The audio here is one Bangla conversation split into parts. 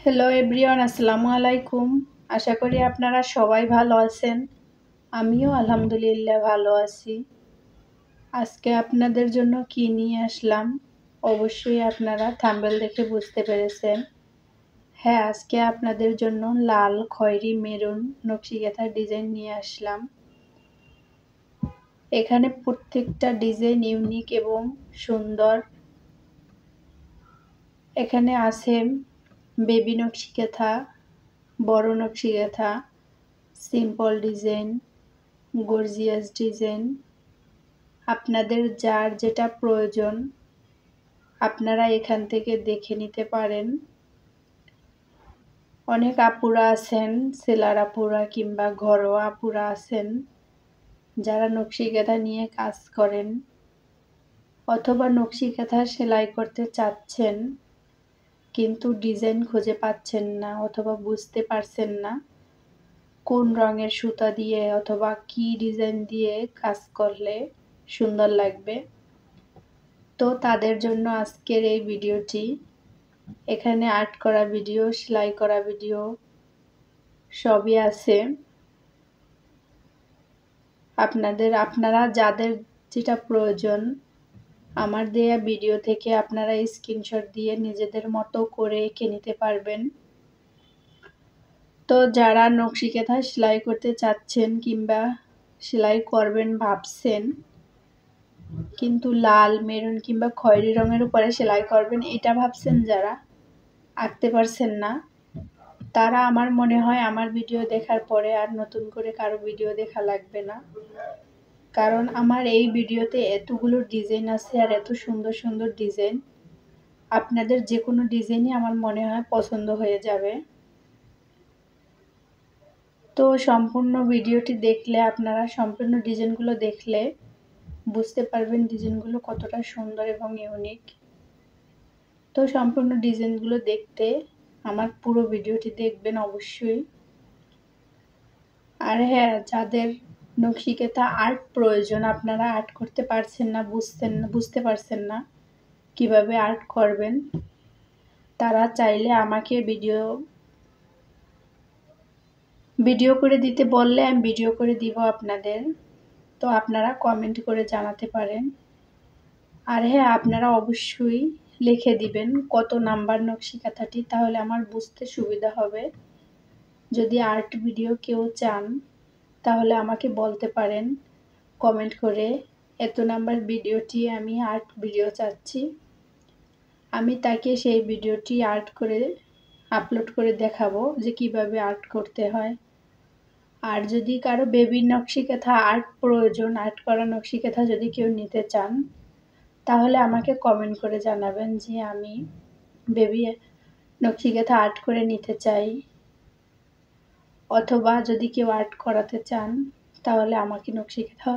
হ্যালো এভরিওয়ান, আসসালামু আলাইকুম। আশা করি আপনারা সবাই ভালো আছেন। আমিও আলহামদুলিল্লাহ ভালো আছি। আজকে আপনাদের জন্য কি নিয়ে আসলাম অবশ্যই আপনারা থাম্বনেল দেখে বুঝতে পেরেছেন। হ্যাঁ, আজকে আপনাদের জন্য লাল, খয়েরি, মেরুন নকশিকাঁথার ডিজাইন নিয়ে আসলাম। এখানে প্রত্যেকটা ডিজাইন ইউনিক এবং সুন্দর। এখানে আছে বেবি নকশিকাঁথা, বড় Nakshi Kantha, simple design, gorgeous design. আপনাদের যার যেটা প্রয়োজন আপনারা এখান থেকে দেখে নিতে পারেন। অনেক আপুরা আছেন, সেলার আপুরা কিংবা ঘরোয়া আপুরা আছেন যারা নকশিকাঁথা নিয়ে কাজ করেন অথবা নকশিকাঁথা সেলাই করতে চাচ্ছেন কিন্তু ডিজাইন খুঁজে পাচ্ছেন না অথবা বুঝতে পারছেন না কোন রঙের সুতা দিয়ে অথবা কি ডিজাইন দিয়ে কাজ করলে সুন্দর লাগবে। তো তাদের জন্য আজকের এই ভিডিওটি। এখানে আর্ট করা ভিডিও, সেলাই করা ভিডিও সবই আছে। আপনারা যাদের যেটা প্রয়োজন আমার দেয়া ভিডিও থেকে আপনারা স্ক্রিনশট দিয়ে নিজেদের মতো করে এঁকে নিতে পারবেন। তো যারা নকশিকাঁথা সেলাই করতে চাচ্ছেন কিংবা সেলাই করবেন ভাবছেন কিন্তু লাল, মেরুন কিংবা খয়েরি রঙের উপরে সেলাই করবেন এটা ভাবছেন, যারা আঁকতে পারছেন না, তারা আমার মনে হয় আমার ভিডিও দেখার পরে আর নতুন করে কারো ভিডিও দেখা লাগবে না। কারণ আমার এই ভিডিওতে এতগুলো ডিজাইন আছে আর এত সুন্দর সুন্দর ডিজাইন, আপনাদের যে কোনো ডিজাইনই আমার মনে হয় পছন্দ হয়ে যাবে। তো সম্পূর্ণ ভিডিওটি দেখলে আপনারা সম্পূর্ণ ডিজাইনগুলো দেখলে বুঝতে পারবেন ডিজাইনগুলো কতটা সুন্দর এবং ইউনিক। তো সম্পূর্ণ ডিজাইনগুলো দেখতে আমার পুরো ভিডিওটি দেখবেন অবশ্যই। আর হ্যাঁ, যাদের নকশিকাঁথা আর্ট প্রয়োজন, আপনারা আর্ট করতে পারছেন না, বুঝতে পারছেন না কিভাবে আর্ট করবেন, তারা চাইলে আমাকে ভিডিও করে দিতে বললে আমি ভিডিও করে দিব আপনাদের। তো আপনারা কমেন্ট করে জানাতে পারেন। আর হ্যাঁ, আপনারা অবশ্যই লিখে দিবেন কত নাম্বার নকশিকাঁথাটি, তাহলে আমার বুঝতে সুবিধা হবে। যদি আর্ট ভিডিও কেউ চান তাহলে আমাকে বলতে পারেন কমেন্ট করে, এত নাম্বার ভিডিওটি আমি আর্ট ভিডিও চাচ্ছি। আমি তাকে সেই ভিডিওটি আর্ট করে আপলোড করে দেখাবো যে কিভাবে আর্ট করতে হয়। আর যদি কারো বেবি নকশিকাঁথা আর্ট প্রয়োজন, আর্ট করা নকশিকাঁথা যদি কেউ নিতে চান তাহলে আমাকে কমেন্ট করে জানাবেন যে আমি বেবি নকশিকাঁথা আর্ট করে নিতে চাই। অথবা যদি কেউ আর্ট করাতে চান তাহলে আমাকে নকশিকাঁথা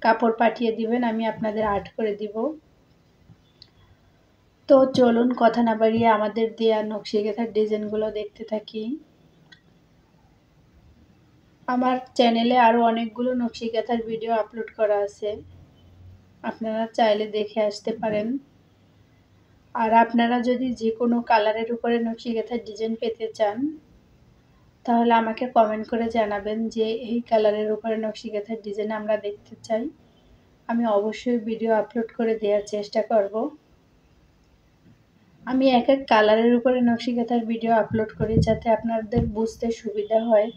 কাপড় পাঠিয়ে দিবেন, আমি আপনাদের আর্ট করে দিব। তো চলুন কথা না বাড়িয়ে আমাদের দেয়া নকশিকাঁথার ডিজাইনগুলো দেখতে থাকি। আমার চ্যানেলে আরও অনেকগুলো নকশিকাঁথার ভিডিও আপলোড করা আছে, আপনারা চাইলে দেখে আসতে পারেন। আর আপনারা যদি যে কোনো কালারের উপরে নকশিকাঁথার ডিজাইন পেতে চান তাহলে আমাকে কমেন্ট করে জানাবেন যে এই কালারের উপরে নকশিকাঁথার ডিজাইন আমরা দেখতে চাই। আমি অবশ্যই ভিডিও আপলোড করে দেওয়ার চেষ্টা করব। আমি এক এক কালারের উপরে নকশিকাঁথার ভিডিও আপলোড করি যাতে আপনাদের বুঝতে সুবিধা হয়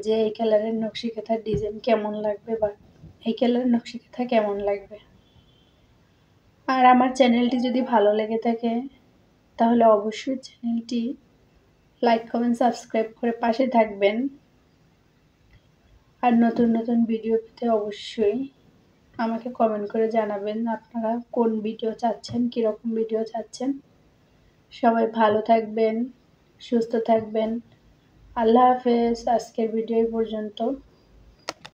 যে এই কালারের নকশিকাঁথার ডিজাইন কেমন লাগবে বা এই কালারের নকশিকাঁথা কেমন লাগবে। আর আমার চ্যানেলটি যদি ভালো লেগে থাকে তাহলে অবশ্যই চ্যানেলটি লাইক, কমেন্ট, সাবস্ক্রাইব করে পাশে থাকবেন। আর নতুন নতুন ভিডিও পেতে অবশ্যই আমাকে কমেন্ট করে জানাবেন আপনারা কোন ভিডিও চাচ্ছেন, কীরকম ভিডিও চাচ্ছেন। সবাই ভালো থাকবেন, সুস্থ থাকবেন। আল্লাহ হাফেজ। আজকের ভিডিও এই পর্যন্ত।